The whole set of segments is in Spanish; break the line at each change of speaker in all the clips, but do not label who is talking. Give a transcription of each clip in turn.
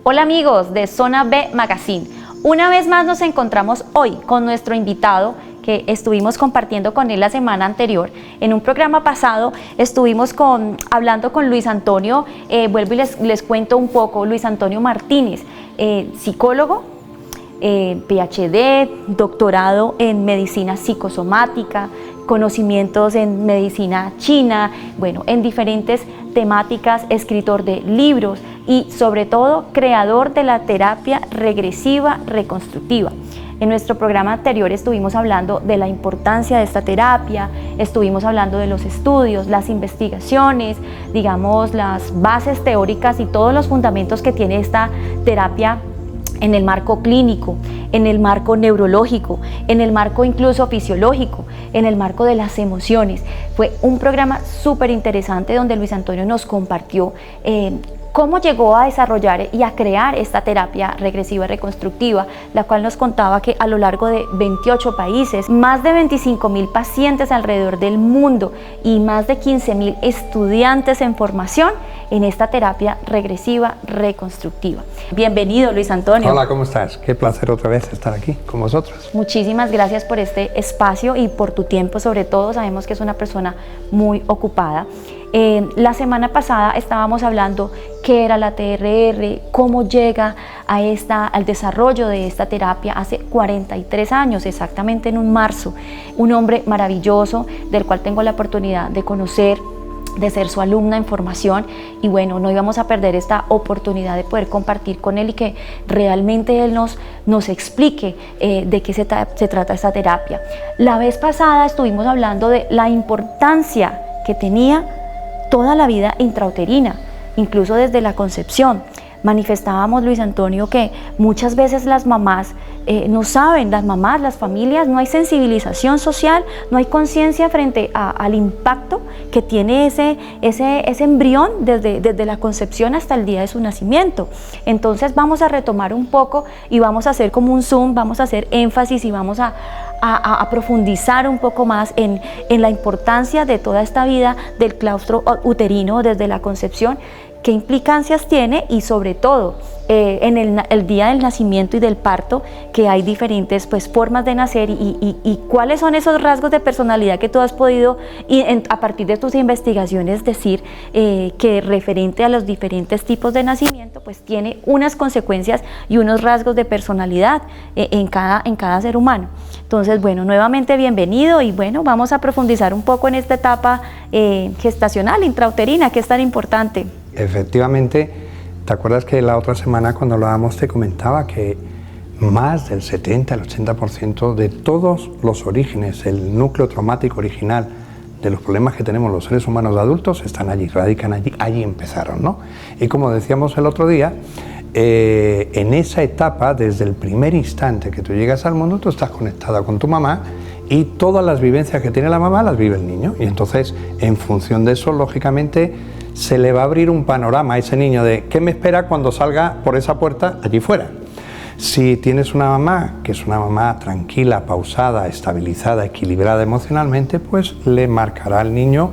Hola amigos de Zona B Magazine. Una vez más nos encontramos hoy con nuestro invitado que estuvimos compartiendo con él la semana anterior. En un programa pasado estuvimos hablando con Luis Antonio, vuelvo y les cuento un poco, Luis Antonio Martínez, psicólogo, PhD, doctorado en medicina psicosomática, conocimientos en medicina china, bueno, en diferentes temáticas, escritor de libros y sobre todo creador de la terapia regresiva reconstructiva. En nuestro programa anterior estuvimos hablando de la importancia de esta terapia, estuvimos hablando de los estudios, las investigaciones, digamos las bases teóricas y todos los fundamentos que tiene esta terapia en el marco clínico, en el marco neurológico, en el marco incluso fisiológico, en el marco de las emociones. Fue un programa súper interesante donde Luis Antonio nos compartió cómo llegó a desarrollar y a crear esta terapia regresiva reconstructiva, la cual nos contaba que a lo largo de 28 países, más de 25.000 pacientes alrededor del mundo y más de 15.000 estudiantes en formación en esta terapia regresiva reconstructiva. Bienvenido, Luis Antonio.
Hola, ¿cómo estás? Qué placer otra vez estar aquí con vosotros.
Muchísimas gracias por este espacio y por tu tiempo, sobre todo sabemos que es una persona muy ocupada. La semana pasada estábamos hablando qué era la TRR, cómo llega al desarrollo de esta terapia hace 43 años, exactamente en un marzo. Un hombre maravilloso del cual tengo la oportunidad de conocer, de ser su alumna en formación y bueno, no íbamos a perder esta oportunidad de poder compartir con él y que realmente él nos explique de qué se trata esta terapia. La vez pasada estuvimos hablando de la importancia que tenía toda la vida intrauterina, incluso desde la concepción. Manifestábamos, Luis Antonio, que muchas veces las mamás no saben, las familias, no hay sensibilización social, no hay conciencia frente al impacto que tiene ese embrión desde la concepción hasta el día de su nacimiento. Entonces vamos a retomar un poco y vamos a hacer como un zoom, vamos a hacer énfasis y vamos a profundizar un poco más en la importancia de toda esta vida del claustro uterino desde la concepción, qué implicancias tiene y sobre todo en el día del nacimiento y del parto, que hay diferentes formas de nacer y cuáles son esos rasgos de personalidad que tú has podido a partir de tus investigaciones decir que referente a los diferentes tipos de nacimiento pues tiene unas consecuencias y unos rasgos de personalidad en cada ser humano. Entonces bueno, nuevamente bienvenido y bueno, vamos a profundizar un poco en esta etapa gestacional, intrauterina, que es tan importante.
Efectivamente, ¿te acuerdas que la otra semana cuando hablábamos te comentaba que más del 70, el 80% de todos los orígenes, el núcleo traumático original de los problemas que tenemos los seres humanos adultos están allí, radican allí empezaron, ¿no? Y como decíamos el otro día, en esa etapa, desde el primer instante que tú llegas al mundo, tú estás conectada con tu mamá y todas las vivencias que tiene la mamá las vive el niño. Y entonces, en función de eso, lógicamente, se le va a abrir un panorama a ese niño de qué me espera cuando salga por esa puerta allí fuera. Si tienes una mamá que es una mamá tranquila, pausada, estabilizada, equilibrada emocionalmente, pues le marcará al niño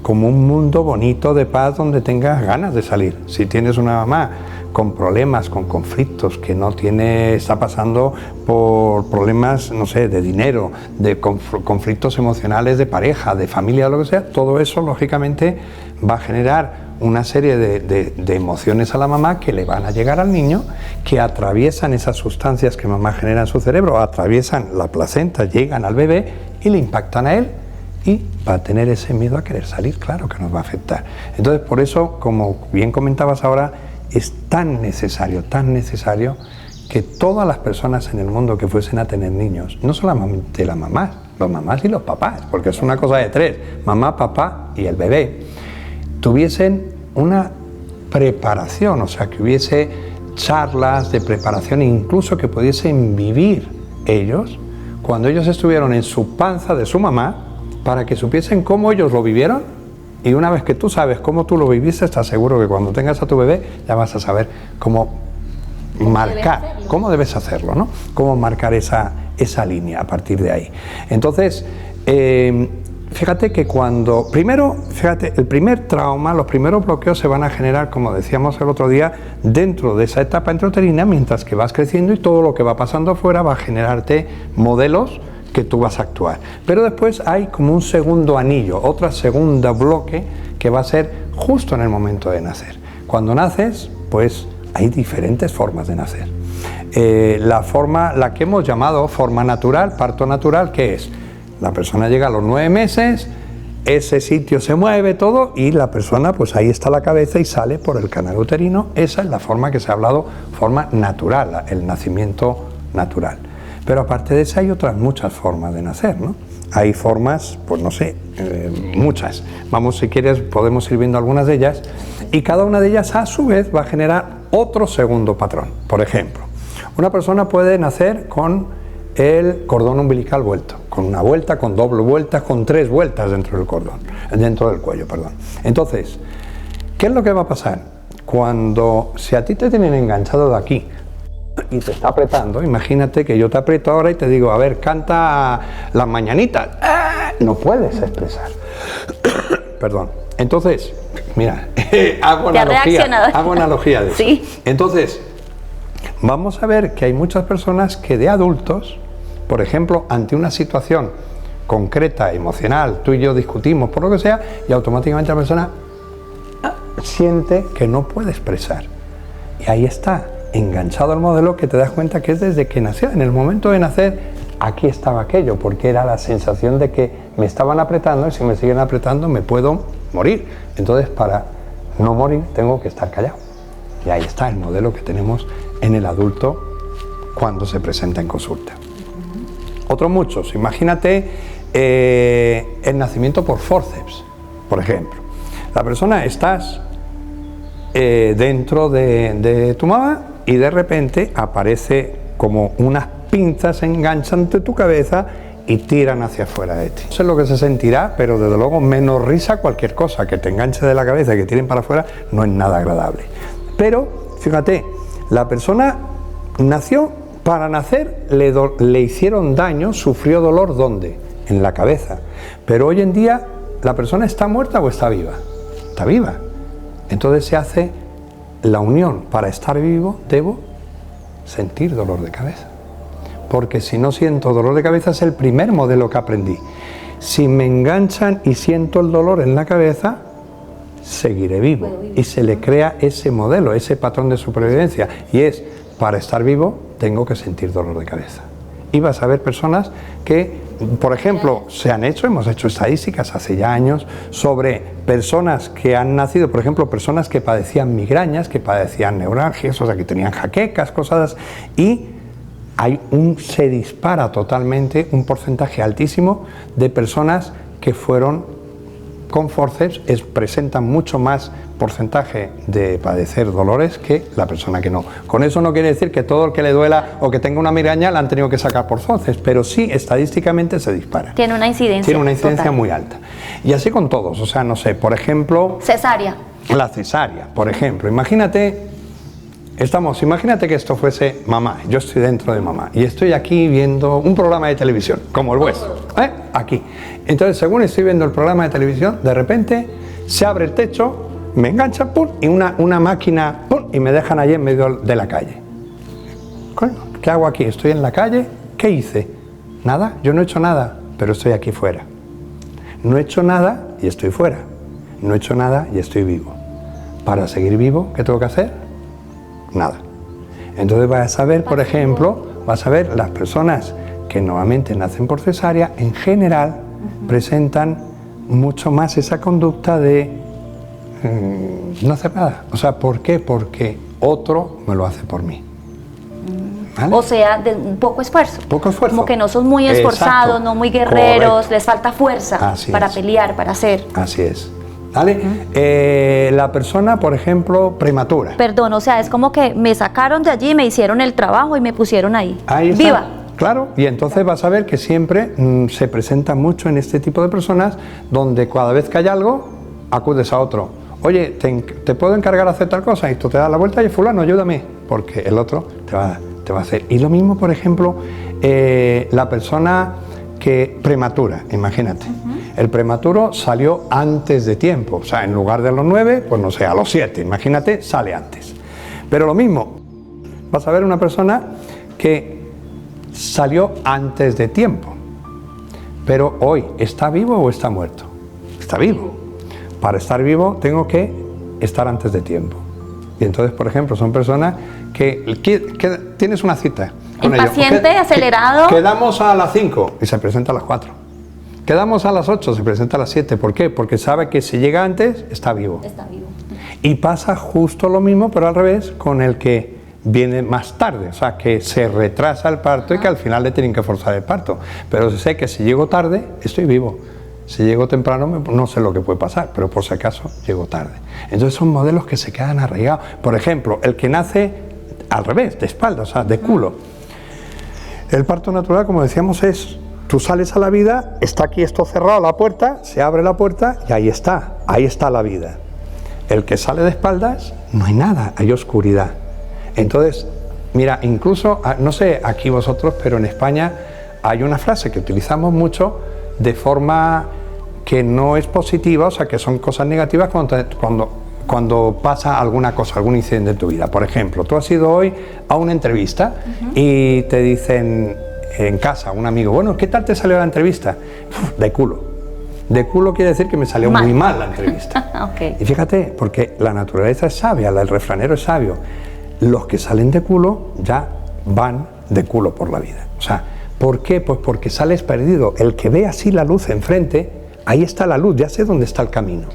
como un mundo bonito de paz donde tengas ganas de salir. Si tienes una mamá con problemas, con conflictos, que está pasando por problemas, no sé, de dinero, de conflictos emocionales de pareja, de familia o lo que sea, todo eso lógicamente va a generar una serie de emociones a la mamá que le van a llegar al niño, que atraviesan esas sustancias que mamá genera en su cerebro, atraviesan la placenta, llegan al bebé y le impactan a él y va a tener ese miedo a querer salir, claro que nos va a afectar. Entonces por eso, como bien comentabas ahora, es tan necesario que todas las personas en el mundo que fuesen a tener niños, no solamente las mamás, los mamás y los papás, porque es una cosa de tres, mamá, papá y el bebé, tuviesen una preparación, o sea, que hubiese charlas de preparación, incluso que pudiesen vivir ellos, cuando ellos estuvieron en su panza de su mamá, para que supiesen cómo ellos lo vivieron. Y una vez que tú sabes cómo tú lo viviste, estás seguro que cuando tengas a tu bebé ya vas a saber cómo debes hacerlo, ¿no? Cómo marcar esa línea a partir de ahí. Entonces, fíjate que el primer trauma, los primeros bloqueos se van a generar, como decíamos el otro día, dentro de esa etapa intrauterina, mientras que vas creciendo y todo lo que va pasando afuera va a generarte modelos que tú vas a actuar. Pero después hay como un segundo anillo, otra segunda bloque que va a ser justo en el momento de nacer. Cuando naces, pues hay diferentes formas de nacer. La que hemos llamado forma natural, parto natural, ¿qué es? La persona llega a los 9 meses, ese sitio se mueve todo y la persona, pues ahí está la cabeza y sale por el canal uterino. Esa es la forma que se ha hablado, forma natural, el nacimiento natural. Pero aparte de esa hay otras muchas formas de nacer, ¿no? Hay formas, pues no sé, muchas. Vamos, si quieres, podemos ir viendo algunas de ellas y cada una de ellas a su vez va a generar otro segundo patrón. Por ejemplo, una persona puede nacer con el cordón umbilical vuelto, con una vuelta, con doble vuelta, con 3 vueltas dentro del cuello, perdón. Entonces, ¿qué es lo que va a pasar? Si a ti te tienen enganchado de aquí y te está apretando, imagínate que yo te aprieto ahora y te digo, a ver, canta las mañanitas. No puedes expresar. Perdón. Entonces, mira, hago analogía de eso.
Sí.
Entonces, vamos a ver que hay muchas personas que de adultos, por ejemplo, ante una situación concreta, emocional, tú y yo discutimos por lo que sea, y automáticamente la persona siente que no puede expresar. Y ahí está, enganchado al modelo, que te das cuenta que es desde que nació. En el momento de nacer, aquí estaba aquello, porque era la sensación de que me estaban apretando y si me siguen apretando me puedo morir. Entonces, para no morir, tengo que estar callado. Y ahí está el modelo que tenemos en el adulto cuando se presenta en consulta. Otros muchos, imagínate el nacimiento por fórceps, por ejemplo. La persona estás dentro de tu mamá y de repente aparece como unas pinzas enganchan de tu cabeza y tiran hacia afuera de ti. Eso es lo que se sentirá, pero desde luego menos risa cualquier cosa que te enganche de la cabeza y que tiren para afuera no es nada agradable. Pero, fíjate, la persona nació, para nacer le hicieron daño, sufrió dolor, ¿dónde? En la cabeza. Pero hoy en día, ¿la persona está muerta o está viva? Está viva. Entonces se hace la unión. Para estar vivo, debo sentir dolor de cabeza. Porque si no siento dolor de cabeza, es el primer modelo que aprendí. Si me enganchan y siento el dolor en la cabeza, seguiré vivo. Y se le crea ese modelo, ese patrón de supervivencia. Y es, para estar vivo, tengo que sentir dolor de cabeza. Y vas a ver personas que, por ejemplo, hemos hecho estadísticas hace ya años sobre personas que han nacido, por ejemplo, personas que padecían migrañas, que padecían neuralgias, o sea, que tenían jaquecas, cosas, y se dispara totalmente un porcentaje altísimo de personas que fueron con fórceps, presentan mucho más porcentaje de padecer dolores que la persona que no. Con eso no quiere decir que todo el que le duela o que tenga una migraña la han tenido que sacar por fórceps, pero sí estadísticamente se dispara.
Tiene una incidencia.
Tiene una incidencia muy alta. Y así con todos, o sea, no sé, por ejemplo...
Cesárea.
La cesárea, por ejemplo. Imagínate que esto fuese mamá, yo estoy dentro de mamá y estoy aquí viendo un programa de televisión, como el vuestro, aquí. Entonces, según estoy viendo el programa de televisión, de repente se abre el techo, me enganchan, ¡pum!, y una máquina, ¡pum!, y me dejan allí en medio de la calle. ¿Qué hago aquí? Estoy en la calle, ¿qué hice? Nada, yo no he hecho nada, pero estoy aquí fuera. No he hecho nada y estoy fuera. No he hecho nada y estoy vivo. Para seguir vivo, ¿qué tengo que hacer? Nada. Entonces vas a ver, por ejemplo, las personas que normalmente nacen por cesárea, en general, presentan mucho más esa conducta de no hacer nada. O sea, ¿por qué? Porque otro me lo hace por mí. ¿Vale?
O sea, de un poco esfuerzo.
Poco esfuerzo.
Como que no son muy esforzados, exacto, no muy guerreros, correcto, les falta fuerza para pelear, para hacer.
Así es. ¿Vale? La persona, por ejemplo, prematura.
Perdón, o sea, es como que me sacaron de allí, me hicieron el trabajo y me pusieron ahí.
Ahí está.
Viva.
Claro, y entonces vas a ver que siempre se presenta mucho en este tipo de personas donde cada vez que hay algo, acudes a otro. Oye, ¿te puedo encargar de hacer tal cosa? Y tú te das la vuelta y fulano, ayúdame, porque el otro te va a hacer. Y lo mismo, por ejemplo, la persona que prematura, imagínate. El prematuro salió antes de tiempo, o sea, en lugar de a los 9, pues no sé, a los 7, imagínate, sale antes. Pero lo mismo, vas a ver una persona que salió antes de tiempo, pero hoy, ¿está vivo o está muerto? Está vivo. Para estar vivo tengo que estar antes de tiempo. Y entonces, por ejemplo, son personas que tienes una cita con ellos.
Impaciente, acelerado.
Quedamos a las 5 y se presenta a las 4. Quedamos a las 8, se presenta a las 7. ¿Por qué? Porque sabe que si llega antes, está vivo.
Está vivo.
Y pasa justo lo mismo, pero al revés, con el que viene más tarde, o sea, que se retrasa el parto y que al final le tienen que forzar el parto. Pero sé que si llego tarde, estoy vivo. Si llego temprano, no sé lo que puede pasar, pero por si acaso, llego tarde. Entonces son modelos que se quedan arraigados. Por ejemplo, el que nace al revés, de espalda, o sea, de culo. El parto natural, como decíamos, es, tú sales a la vida, está aquí esto cerrado, la puerta, se abre la puerta y ahí está la vida. El que sale de espaldas, no hay nada, hay oscuridad. Entonces, mira, incluso, no sé aquí vosotros, pero en España hay una frase que utilizamos mucho de forma que no es positiva, o sea, que son cosas negativas cuando pasa alguna cosa, algún incidente en tu vida. Por ejemplo, tú has ido hoy a una entrevista y te dicen en casa, un amigo, bueno, ¿qué tal te salió la entrevista? De culo. De culo quiere decir que me salió muy mal la entrevista.
Okay.
Y fíjate, porque la naturaleza es sabia, el refranero es sabio. Los que salen de culo ya van de culo por la vida. O sea, ¿por qué? Pues porque sales perdido. El que ve así la luz enfrente, ahí está la luz, ya sé dónde está el camino.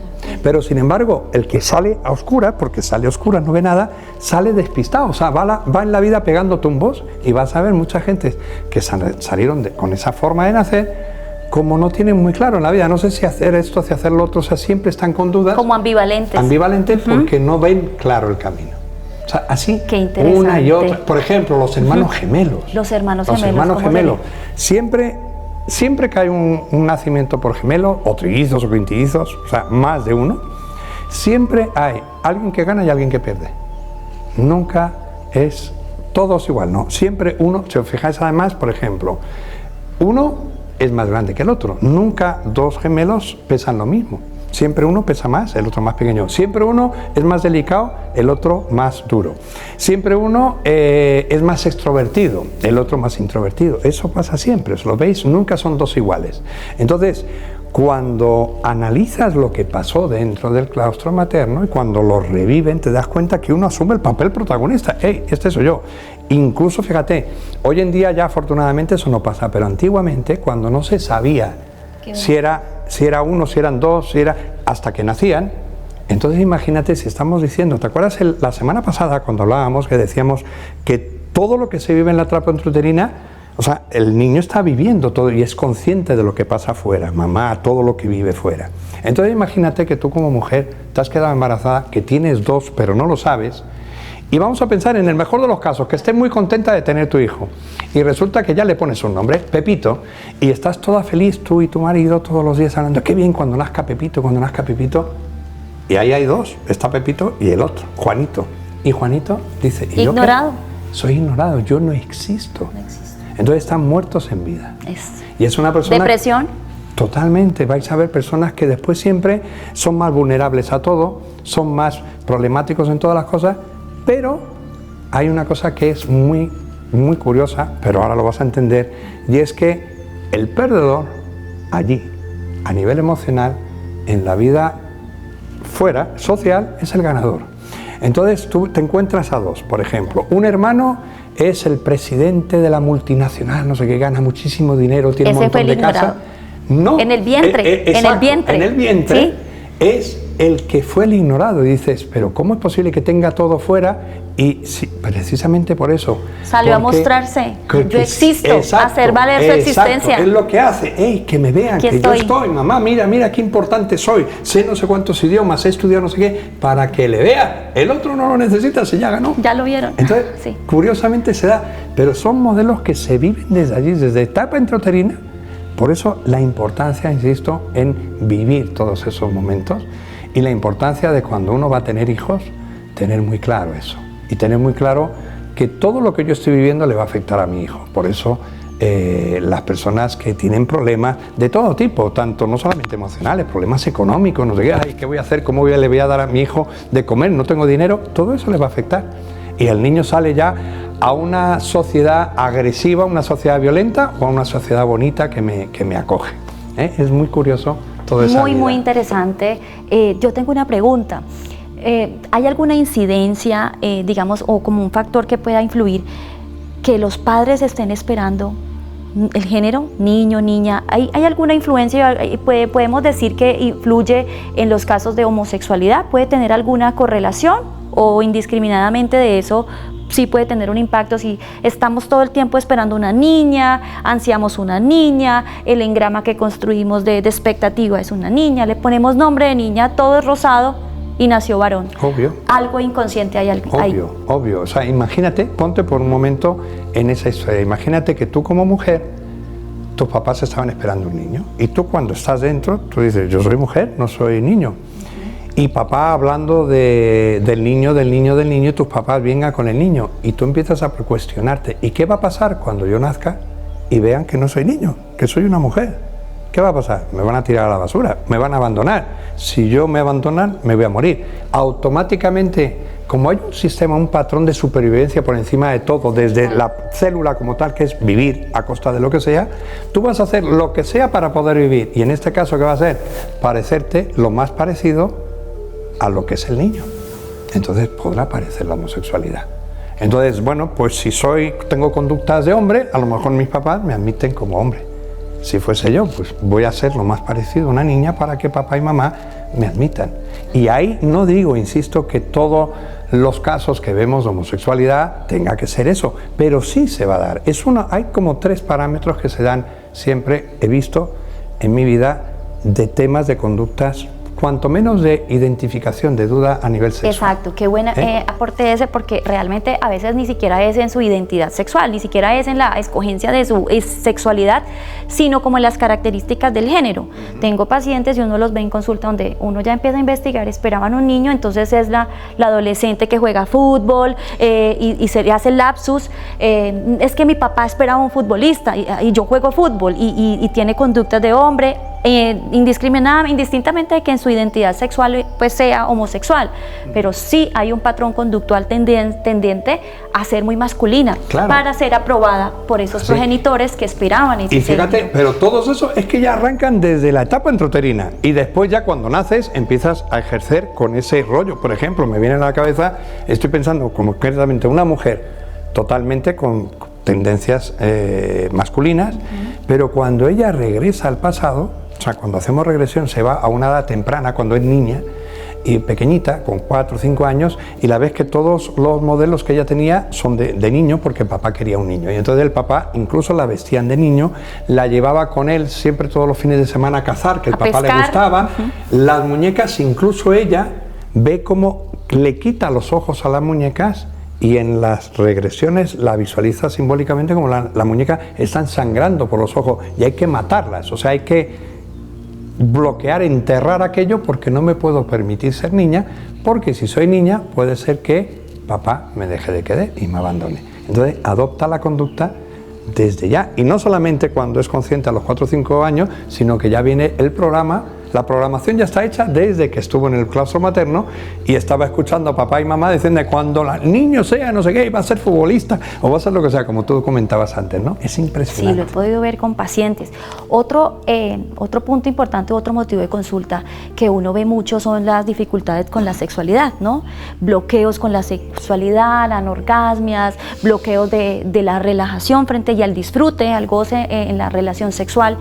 Pero sin embargo, el que sale a oscuras, porque sale a oscuras, no ve nada, sale despistado. O sea, va en la vida pegando tumbos y vas a ver mucha gente que salieron con esa forma de nacer, como no tienen muy claro en la vida, no sé si hacer esto, si hacer lo otro, o sea, siempre están con dudas.
Como ambivalentes.
Ambivalentes porque no ven claro el camino. O sea, así
una
y otra. Por ejemplo, los hermanos gemelos.
Los hermanos gemelos.
Los hermanos gemelos. Siempre que hay un nacimiento por gemelo, o trillizos o quintillizos, o sea, más de uno, siempre hay alguien que gana y alguien que pierde. Nunca es todos igual, no. Siempre uno, si os fijáis además, por ejemplo, uno es más grande que el otro. Nunca dos gemelos pesan lo mismo. Siempre uno pesa más, el otro más pequeño. Siempre uno es más delicado, el otro más duro. Siempre uno es más extrovertido, el otro más introvertido. Eso pasa siempre, ¿os lo veis? Nunca son dos iguales. Entonces, cuando analizas lo que pasó dentro del claustro materno y cuando lo reviven, te das cuenta que uno asume el papel protagonista. ¡Ey, este soy yo! Incluso, fíjate, hoy en día ya afortunadamente eso no pasa, pero antiguamente, cuando no se sabía si era uno, si eran dos, hasta que nacían. Entonces imagínate si estamos diciendo, ¿te acuerdas la semana pasada cuando hablábamos que decíamos que todo lo que se vive en la trapa intrauterina, o sea, el niño está viviendo todo y es consciente de lo que pasa afuera, mamá, todo lo que vive fuera. Entonces imagínate que tú como mujer te has quedado embarazada, que tienes dos pero no lo sabes, y vamos a pensar en el mejor de los casos, que estés muy contenta de tener tu hijo y resulta que ya le pones un nombre, Pepito, y estás toda feliz tú y tu marido todos los días hablando, qué bien cuando nazca Pepito, y ahí hay dos, está Pepito y el otro, Juanito, y Juanito dice, ¿y
ignorado?
Yo qué? Soy ignorado, yo no existo. Entonces están muertos en vida. Y es una persona...
¿Depresión?
Totalmente, vais a ver personas que después siempre son más vulnerables a todo, son más problemáticos en todas las cosas, pero hay una cosa que es muy, muy curiosa, pero ahora lo vas a entender, y es que el perdedor allí, a nivel emocional, en la vida fuera, social, es el ganador. Entonces tú te encuentras a dos, por ejemplo, un hermano es el presidente de la multinacional, no sé qué, gana muchísimo dinero, tiene un montón de casa. No,
en el vientre,
exacto, en el vientre,
¿sí?
Es el que fue el ignorado. Y dices, pero ¿cómo es posible que tenga todo fuera? Y sí, precisamente por eso.
Salió a mostrarse, yo existo,
exacto,
a hacer valer su existencia.
Es lo que hace, ¡ey, que me vean, que yo estoy, mamá, mira qué importante soy, sé no sé cuántos idiomas, he estudiado no sé qué, para que le vea. El otro no lo necesita, si ya ganó.
Ya lo vieron.
Entonces,
sí.
Curiosamente se da, pero son modelos que se viven desde allí, desde etapa intrauterina. Por eso la importancia, insisto, en vivir todos esos momentos y la importancia de cuando uno va a tener hijos, tener muy claro eso y tener muy claro que todo lo que yo estoy viviendo le va a afectar a mi hijo. Por eso las personas que tienen problemas de todo tipo, tanto no solamente emocionales, problemas económicos, no sé qué, ay, ¿qué voy a hacer? ¿Cómo le voy a dar a mi hijo de comer? No tengo dinero, todo eso les va a afectar. Y el niño sale ya a una sociedad agresiva, una sociedad violenta o a una sociedad bonita que me acoge. Es muy curioso todo eso.
Muy interesante. Yo tengo una pregunta. ¿Hay alguna incidencia, digamos, o como un factor que pueda influir que los padres estén esperando el género, niño, niña? ¿Hay alguna influencia? ¿Podemos decir que influye en los casos de homosexualidad? ¿Puede tener alguna correlación o indiscriminadamente de eso sí puede tener un impacto? Si estamos todo el tiempo esperando una niña, ansiamos una niña, el engrama que construimos de expectativa es una niña, le ponemos nombre de niña, todo es rosado y nació varón.
Obvio.
Algo inconsciente hay.
Obvio. O sea, imagínate, ponte por un momento en esa historia. Imagínate que tú como mujer, tus papás estaban esperando un niño. Y tú cuando estás dentro, tú dices, yo soy mujer, no soy niño. Y papá hablando del niño, y tus papás vengan con el niño. Y tú empiezas a cuestionarte. ¿Y qué va a pasar cuando yo nazca y vean que no soy niño, que soy una mujer? ¿Qué va a pasar? Me van a tirar a la basura, me van a abandonar. Si yo me abandonan, me voy a morir. Automáticamente, como hay un sistema, un patrón de supervivencia por encima de todo, desde la célula como tal, que es vivir a costa de lo que sea, tú vas a hacer lo que sea para poder vivir. Y en este caso, ¿qué va a hacer? Parecerte lo más parecido a lo que es el niño. Entonces podrá aparecer la homosexualidad. Entonces, bueno, pues si tengo conductas de hombre, a lo mejor mis papás me admiten como hombre. Si fuese yo, pues voy a ser lo más parecido a una niña para que papá y mamá me admitan. Y ahí no digo, insisto, que todos los casos que vemos de homosexualidad tenga que ser eso, pero sí se va a dar. Hay como 3 parámetros que se dan siempre, he visto en mi vida, de temas de conductas, cuanto menos de identificación de duda a nivel sexual.
Exacto, qué buena aporte ese, porque realmente a veces ni siquiera es en su identidad sexual, ni siquiera es en la escogencia de su sexualidad, sino como en las características del género. Tengo pacientes y uno los ve en consulta donde uno ya empieza a investigar, esperaban un niño, entonces es la adolescente que juega fútbol y se le hace el lapsus, es que mi papá esperaba un futbolista y yo juego fútbol y tiene conductas de hombre, indistintamente de que en su identidad sexual pues sea homosexual, pero sí hay un patrón conductual tendiente a ser muy masculina, claro, para ser aprobada por esos progenitores que esperaban ese.
Y fíjate, pero todos eso es que ya arrancan desde la etapa intrauterina y después ya cuando naces empiezas a ejercer con ese rollo. Por ejemplo, me viene a la cabeza, estoy pensando concretamente una mujer totalmente con tendencias masculinas, pero cuando ella regresa al pasado, o sea, cuando hacemos regresión se va a una edad temprana, cuando es niña y pequeñita, con 4 o 5 años, y la ves que todos los modelos que ella tenía son de niño, porque papá quería un niño. Y entonces el papá incluso la vestían de niño, la llevaba con él siempre todos los fines de semana a cazar, que el papá le gustaba. Las muñecas, incluso ella ve cómo le quita los ojos a las muñecas, y en las regresiones la visualiza simbólicamente como la muñeca está sangrando por los ojos y hay que matarlas. O sea, hay que bloquear, enterrar aquello, porque no me puedo permitir ser niña, porque si soy niña puede ser que papá me deje de querer y me abandone. Entonces adopta la conducta desde ya, y no solamente cuando es consciente a los 4 o 5 años, sino que ya viene el programa. La programación ya está hecha desde que estuvo en el claustro materno y estaba escuchando a papá y mamá diciendo cuando el niño sea no sé qué, va a ser futbolista o va a ser lo que sea, como tú comentabas antes, ¿no? Es impresionante.
Sí, lo he podido ver con pacientes. Otro punto importante, otro motivo de consulta que uno ve mucho son las dificultades con la sexualidad, ¿no? Bloqueos con la sexualidad, anorgasmias, bloqueos de la relajación frente y al disfrute, al goce en la relación sexual.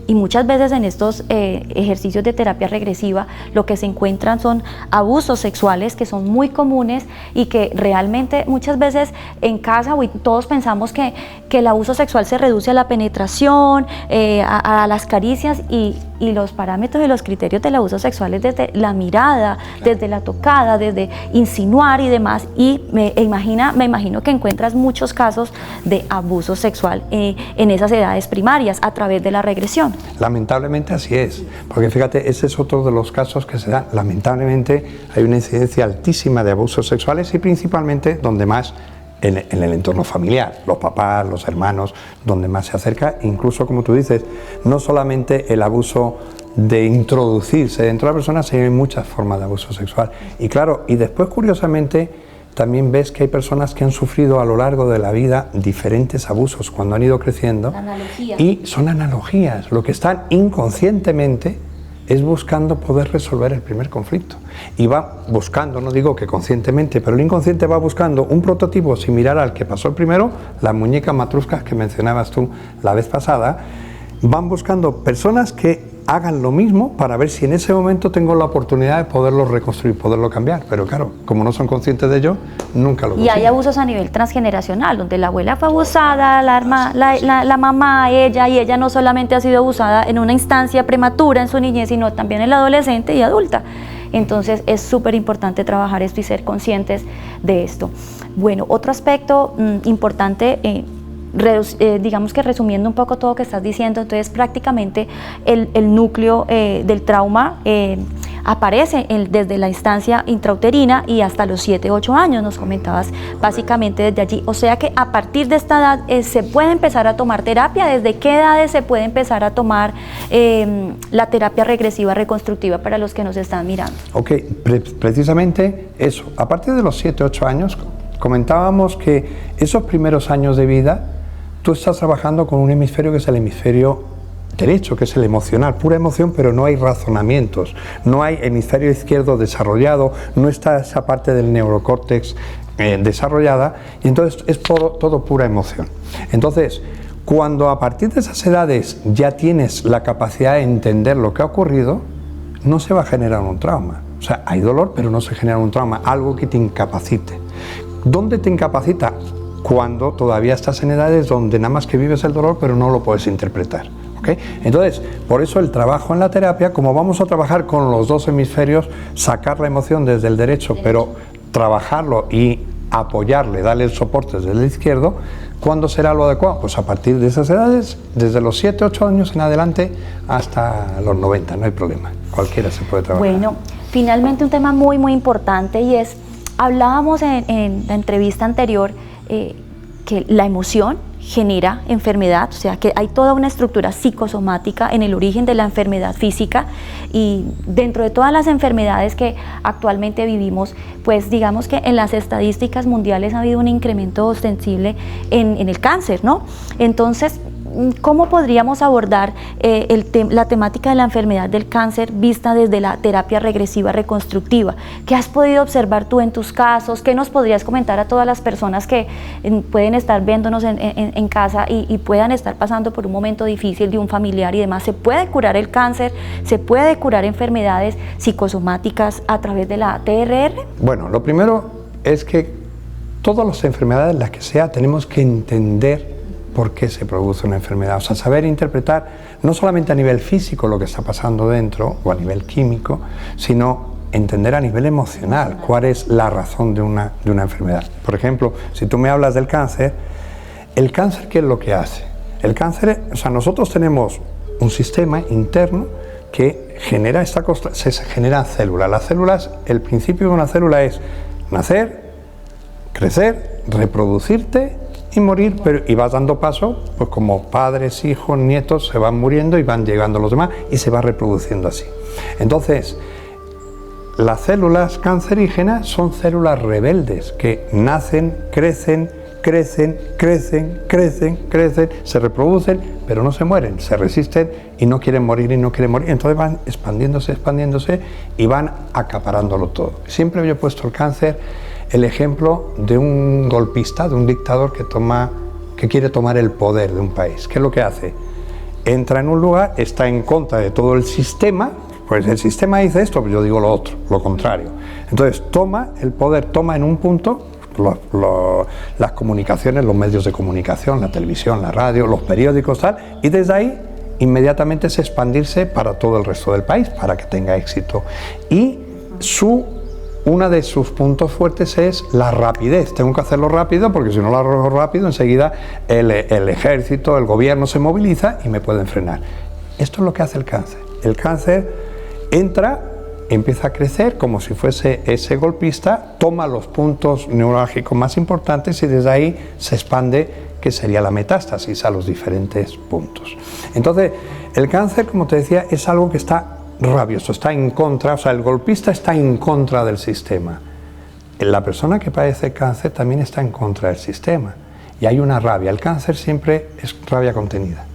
Y muchas veces en estos ejercicios de terapia regresiva lo que se encuentran son abusos sexuales que son muy comunes y que realmente muchas veces en casa todos pensamos que el abuso sexual se reduce a la penetración, a las caricias y los parámetros y los criterios del abuso sexual es desde la mirada, desde la tocada, desde insinuar y demás, y me imagino que encuentras muchos casos de abuso sexual en esas edades primarias a través de la regresión.
Lamentablemente así es, porque fíjate, ese es otro de los casos que se dan. Lamentablemente hay una incidencia altísima de abusos sexuales y principalmente donde más en el entorno familiar, los papás, los hermanos, donde más se acerca, incluso como tú dices, no solamente el abuso de introducirse dentro de la persona, sino hay muchas formas de abuso sexual. Y claro, y después curiosamente también ves que hay personas que han sufrido a lo largo de la vida diferentes abusos cuando han ido creciendo. Y son analogías, lo que están inconscientemente es buscando poder resolver el primer conflicto. Y va buscando, no digo que conscientemente, pero el inconsciente va buscando un prototipo similar al que pasó el primero, las muñecas matruscas que mencionabas tú la vez pasada, van buscando personas que hagan lo mismo para ver si en ese momento tengo la oportunidad de poderlo reconstruir, poderlo cambiar. Pero claro, como no son conscientes de ello, nunca lo consiguen.
Y hay abusos a nivel transgeneracional, donde la abuela fue abusada, la mamá, ella, y ella no solamente ha sido abusada en una instancia prematura en su niñez, sino también en la adolescente y adulta. Entonces es súper importante trabajar esto y ser conscientes de esto. Bueno, otro aspecto importante, digamos que resumiendo un poco todo lo que estás diciendo, entonces prácticamente el núcleo del trauma aparece desde la instancia intrauterina y hasta los 7, 8 años, nos comentabas básicamente desde allí. O sea que a partir de esta edad se puede empezar a tomar terapia. ¿Desde qué edades se puede empezar a tomar la terapia regresiva reconstructiva para los que nos están mirando?
Ok, precisamente eso. A partir de los 7, 8 años, comentábamos que esos primeros años de vida tú estás trabajando con un hemisferio que es el hemisferio derecho, que es el emocional, pura emoción, pero no hay razonamientos, no hay hemisferio izquierdo desarrollado, no está esa parte del neurocórtex desarrollada, y entonces es todo pura emoción. Entonces, cuando a partir de esas edades ya tienes la capacidad de entender lo que ha ocurrido, no se va a generar un trauma. O sea, hay dolor, pero no se genera un trauma, algo que te incapacite. ¿Dónde te incapacita? Cuando todavía estás en edades donde nada más que vives el dolor, pero no lo puedes interpretar. ¿Okay? Entonces, por eso el trabajo en la terapia, como vamos a trabajar con los dos hemisferios, sacar la emoción desde el derecho, pero trabajarlo y apoyarle, darle el soporte desde el izquierdo, ¿cuándo será lo adecuado? Pues a partir de esas edades, desde los 7, 8 años en adelante hasta los 90, no hay problema, cualquiera se puede trabajar.
Bueno, finalmente un tema muy, muy importante, y es, hablábamos en la entrevista anterior, que la emoción genera enfermedad, o sea que hay toda una estructura psicosomática en el origen de la enfermedad física, y dentro de todas las enfermedades que actualmente vivimos, pues digamos que en las estadísticas mundiales ha habido un incremento ostensible en el cáncer, ¿no? Entonces, ¿cómo podríamos abordar la temática de la enfermedad del cáncer vista desde la terapia regresiva reconstructiva? ¿Qué has podido observar tú en tus casos? ¿Qué nos podrías comentar a todas las personas que pueden estar viéndonos en casa y puedan estar pasando por un momento difícil de un familiar y demás? ¿Se puede curar el cáncer? ¿Se puede curar enfermedades psicosomáticas a través de la TRR?
Bueno, lo primero es que todas las enfermedades, las que sea, tenemos que entender por qué se produce una enfermedad, o sea, saber interpretar no solamente a nivel físico lo que está pasando dentro o a nivel químico, sino entender a nivel emocional cuál es la razón de una enfermedad. Por ejemplo, si tú me hablas del cáncer, ¿el cáncer qué es lo que hace? El cáncer, o sea, nosotros tenemos un sistema interno que genera esta cosa, se generan células. Las células, el principio de una célula es nacer, crecer, reproducirte y morir, y vas dando paso, pues como padres, hijos, nietos se van muriendo y van llegando los demás y se va reproduciendo así. Entonces, las células cancerígenas son células rebeldes que nacen, crecen, se reproducen, pero no se mueren, se resisten y no quieren morir. Entonces van expandiéndose y van acaparándolo todo. Siempre yo he puesto el cáncer el ejemplo de un golpista, de un dictador que quiere tomar el poder de un país. ¿Qué es lo que hace? Entra en un lugar, está en contra de todo el sistema, pues el sistema dice esto, pues yo digo lo otro, lo contrario. Entonces toma el poder, toma en un punto las comunicaciones, los medios de comunicación, la televisión, la radio, los periódicos, tal, y desde ahí inmediatamente es expandirse para todo el resto del país, para que tenga éxito. Y uno de sus puntos fuertes es la rapidez. Tengo que hacerlo rápido porque si no lo hago rápido, enseguida el ejército, el gobierno se moviliza y me pueden frenar. Esto es lo que hace el cáncer. El cáncer entra empieza a crecer como si fuese ese golpista, toma los puntos neurálgicos más importantes y desde ahí se expande, que sería la metástasis, a los diferentes puntos. Entonces, el cáncer, como te decía, es algo que está rabioso, está en contra, o sea, el golpista está en contra del sistema. La persona que padece cáncer también está en contra del sistema y hay una rabia. El cáncer siempre es rabia contenida.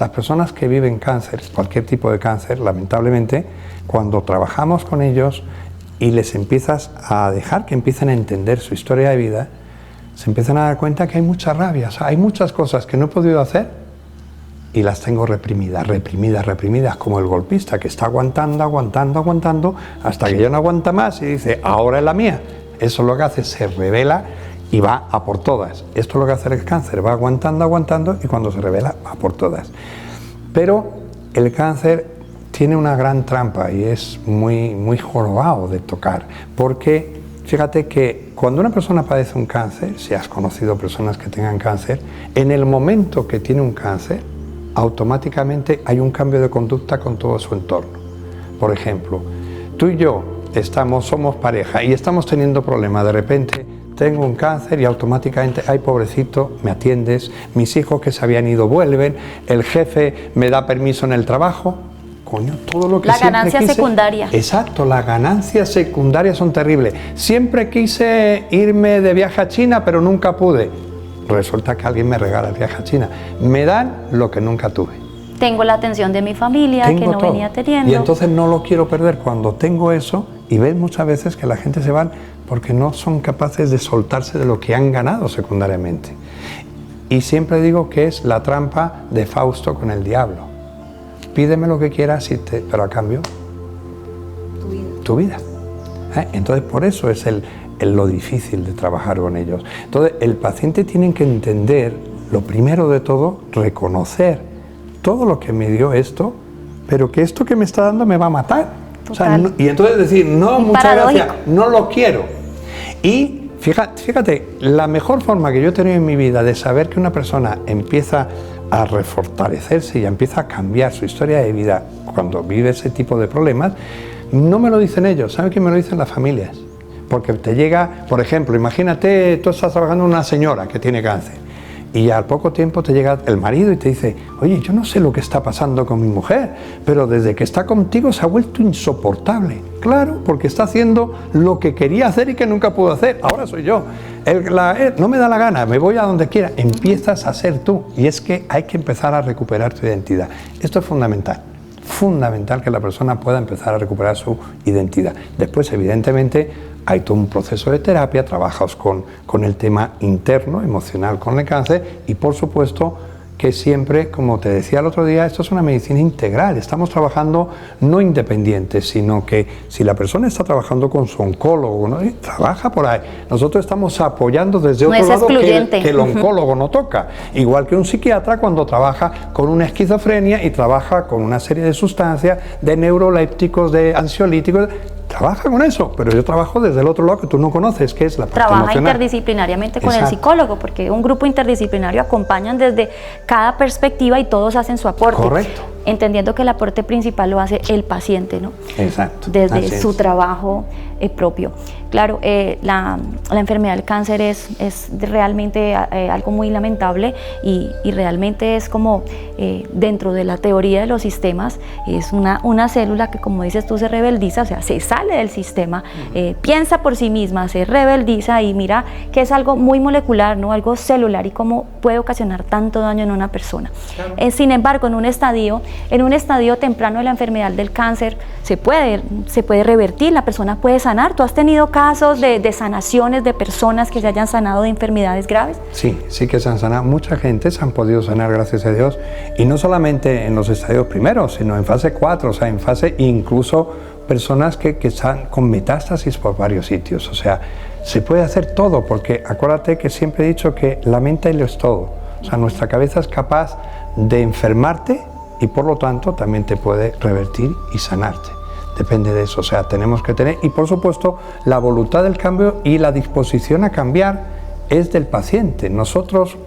Las personas que viven cáncer, cualquier tipo de cáncer, lamentablemente, cuando trabajamos con ellos y les empiezas a dejar que empiecen a entender su historia de vida, se empiezan a dar cuenta que hay mucha rabia, o sea, hay muchas cosas que no he podido hacer y las tengo reprimidas, como el golpista que está aguantando, hasta que ya no aguanta más y dice, ahora es la mía. Eso es lo que hace, se revela y va a por todas. Esto es lo que hace el cáncer, va aguantando y cuando se revela va por todas. Pero el cáncer tiene una gran trampa y es muy jorobado de tocar, porque fíjate que cuando una persona padece un cáncer, si has conocido personas que tengan cáncer, en el momento que tiene un cáncer, automáticamente hay un cambio de conducta con todo su entorno. Por ejemplo, tú y yo somos pareja y estamos teniendo problemas, de repente tengo un cáncer y automáticamente, ay pobrecito, me atiendes, mis hijos que se habían ido vuelven, el jefe me da permiso en el trabajo, coño, todo lo que
la
siempre
ganancia
quise,
secundaria.
Exacto, las ganancias secundarias son terribles. Siempre quise irme de viaje a China, pero nunca pude. Resulta que alguien me regala el viaje a China. Me dan lo que nunca tuve.
Tengo la atención de mi familia que no venía teniendo.
Y entonces no lo quiero perder cuando tengo eso. Y ves muchas veces que la gente se va porque no son capaces de soltarse de lo que han ganado secundariamente. Y siempre digo que es la trampa de Fausto con el diablo. Pídeme lo que quieras, pero a cambio, tu vida. Entonces por eso es lo difícil de trabajar con ellos. Entonces el paciente tiene que entender, lo primero de todo, reconocer todo lo que me dio esto, pero que esto que me está dando me va a matar. O sea, y entonces decir, no, muchas gracias, no lo quiero. Y fíjate, la mejor forma que yo he tenido en mi vida de saber que una persona empieza a refortalecerse y empieza a cambiar su historia de vida cuando vive ese tipo de problemas, no me lo dicen ellos, ¿saben qué me lo dicen las familias? Porque te llega, por ejemplo, imagínate, tú estás trabajando con una señora que tiene cáncer y al poco tiempo te llega el marido y te dice, oye, yo no sé lo que está pasando con mi mujer, pero desde que está contigo se ha vuelto insoportable. Claro, porque está haciendo lo que quería hacer y que nunca pudo hacer. Ahora soy yo. No me da la gana, me voy a donde quiera. Empiezas a ser tú. Y es que hay que empezar a recuperar tu identidad. Esto es fundamental. Fundamental que la persona pueda empezar a recuperar su identidad. Después, evidentemente, hay todo un proceso de terapia, trabajas con el tema interno, emocional con el cáncer y, por supuesto, que siempre, como te decía el otro día, esto es una medicina integral. Estamos trabajando no independiente, sino que si la persona está trabajando con su oncólogo, ¿no? Trabaja por ahí. Nosotros estamos apoyando desde otro lado que el oncólogo no toca. Igual que un psiquiatra cuando trabaja con una esquizofrenia y trabaja con una serie de sustancias, de neurolépticos, de ansiolíticos. Trabaja con eso, pero yo trabajo desde el otro lado que tú no conoces, que es la parte
Trabaja
emocional.
Interdisciplinariamente con el psicólogo, porque un grupo interdisciplinario acompañan desde cada perspectiva y todos hacen su aporte.
Correcto.
Entendiendo que el aporte principal lo hace el paciente, ¿no?
Exacto.
Desde su trabajo propio. Claro, la enfermedad del cáncer es realmente algo muy lamentable y realmente es como dentro de la teoría de los sistemas, es una célula que, como dices tú, se rebeldiza, o sea, se sale del sistema, piensa por sí misma, se rebeldiza y mira que es algo muy molecular, ¿no? Algo celular y cómo puede ocasionar tanto daño en una persona. Claro. Sin embargo, en un estadio temprano de la enfermedad del cáncer se puede revertir, la persona puede sanar. ¿Tú has tenido casos de sanaciones de personas que se hayan sanado de enfermedades graves?
Sí que se han sanado. Mucha gente se han podido sanar, gracias a Dios, y no solamente en los estadios primeros, sino en fase 4, o sea, en fase incluso personas que están con metástasis por varios sitios. O sea, se puede hacer todo, porque acuérdate que siempre he dicho que la mente lo es todo. O sea, nuestra cabeza es capaz de enfermarte y por lo tanto también te puede revertir y sanarte. Depende de eso, o sea, tenemos que tener, y por supuesto la voluntad del cambio y la disposición a cambiar es del paciente. Nosotros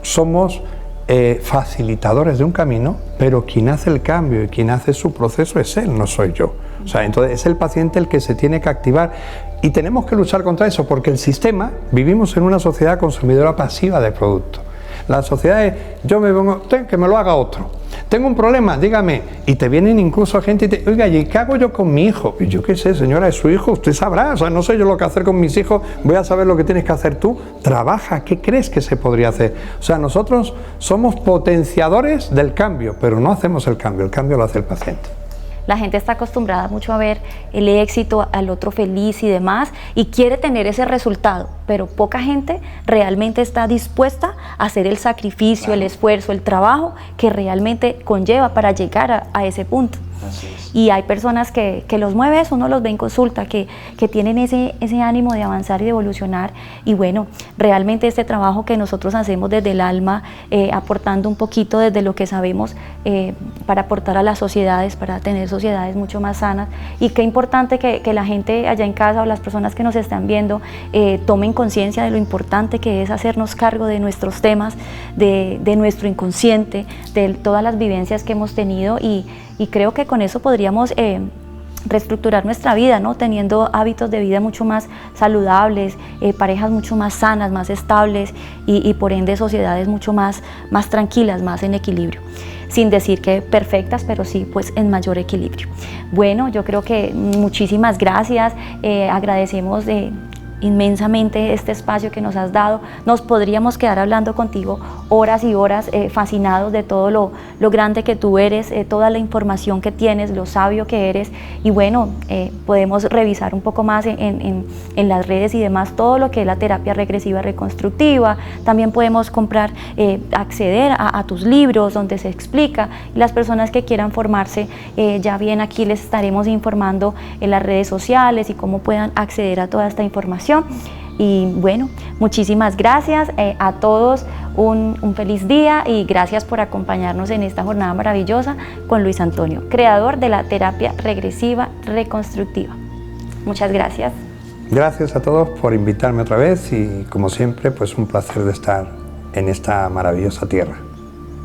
somos facilitadores de un camino, pero quien hace el cambio y quien hace su proceso es él, no soy yo. O sea, entonces es el paciente el que se tiene que activar y tenemos que luchar contra eso porque el sistema, vivimos en una sociedad consumidora pasiva de productos. La sociedad es, yo me pongo, que me lo haga otro. Tengo un problema, dígame. Y te vienen incluso gente y te, oiga, ¿y qué hago yo con mi hijo? Y yo qué sé, señora, es su hijo, usted sabrá. O sea, no sé yo lo que hacer con mis hijos, voy a saber lo que tienes que hacer tú. Trabaja, ¿qué crees que se podría hacer? O sea, nosotros somos potenciadores del cambio, pero no hacemos el cambio lo hace el paciente.
La gente está acostumbrada mucho a ver el éxito, al otro feliz y demás, y quiere tener ese resultado, pero poca gente realmente está dispuesta a hacer el sacrificio, claro, el esfuerzo, el trabajo que realmente conlleva para llegar a ese punto.
Así es.
Y hay personas que los mueve eso, uno los ve en consulta, que tienen ese ánimo de avanzar y de evolucionar. Y bueno, realmente este trabajo que nosotros hacemos desde el alma, aportando un poquito desde lo que sabemos para aportar a las sociedades, para tener sociedades mucho más sanas. Y qué importante que la gente allá en casa o las personas que nos están viendo tomen conciencia de lo importante que es hacernos cargo de nuestros temas, de nuestro inconsciente, de todas las vivencias que hemos tenido y creo que con eso podríamos reestructurar nuestra vida, ¿no? Teniendo hábitos de vida mucho más saludables, parejas mucho más sanas, más estables y por ende sociedades mucho más tranquilas, más en equilibrio. Sin decir que perfectas, pero sí pues en mayor equilibrio. Bueno, yo creo que muchísimas gracias, agradecemos inmensamente este espacio que nos has dado. Nos podríamos quedar hablando contigo horas y horas, fascinados de todo lo grande que tú eres, toda la información que tienes, lo sabio que eres y bueno, podemos revisar un poco más en las redes y demás todo lo que es la terapia regresiva reconstructiva. También podemos comprar, acceder a tus libros donde se explica y las personas que quieran formarse, ya bien aquí les estaremos informando en las redes sociales y cómo puedan acceder a toda esta información. Y bueno, muchísimas gracias a todos, un feliz día y gracias por acompañarnos en esta jornada maravillosa con Luis Antonio, creador de la terapia regresiva reconstructiva. Muchas gracias.
Gracias a todos por invitarme otra vez y como siempre, pues un placer de estar en esta maravillosa tierra.